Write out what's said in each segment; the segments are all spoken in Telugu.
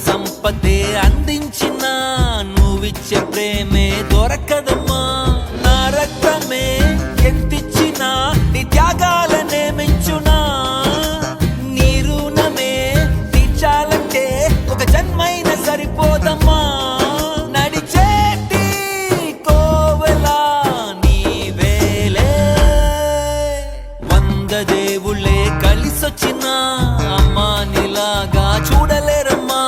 సంపదే అందించిన నువ్విచ్చే ప్రేమే దొరకదమ్మా. నా రక్తమే ఎంతిచ్చినా నీ త్యాగాలనే మించునా. నీ రుణమే తీర్చాలంటే ఒక జన్మైన సరిపోదమ్మా. నడిచేటి కోవెలా నీవేలే. 100 దేవుళ్ళే కలిసొచ్చినా అమ్మా నీలాగా చూడలేరమ్మా.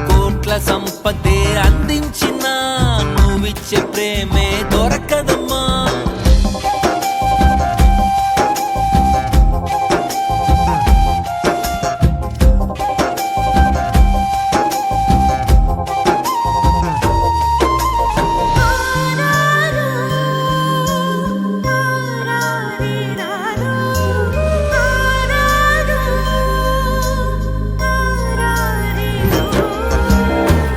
కోట్ల సంపదే అందించిన నువ్విచ్చే ప్రేమే దొరకదమ్మా.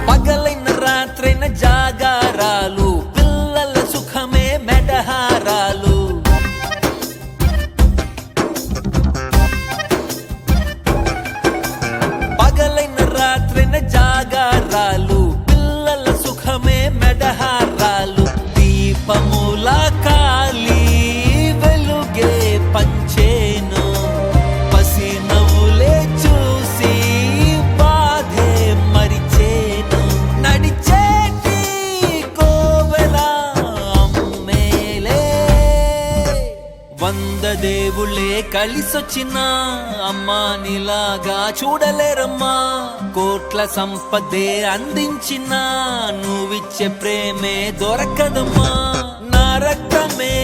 పగలైన రాత్రైన జాగారాలు, పిల్లల సుఖమే మెడహారాలు. పగలైన రాత్రైన జాగారాలు, పిల్లల సుఖమే మెడహారాలు. దీపముల కాలి వెలుగే పంచేను. పసి నవ్వులే చూసి బాధే మరిచేను. నడిచేటి కోవెలా అమ్మేలే. 100 దేవుళ్ళే కలిసొచ్చిన అమ్మా నీలాగా చూడలేరమ్మా. కోట్ల సంపదే అందించిన నువ్విచ్చే ప్రేమే దొరకదమ్మా. నా రక్తమే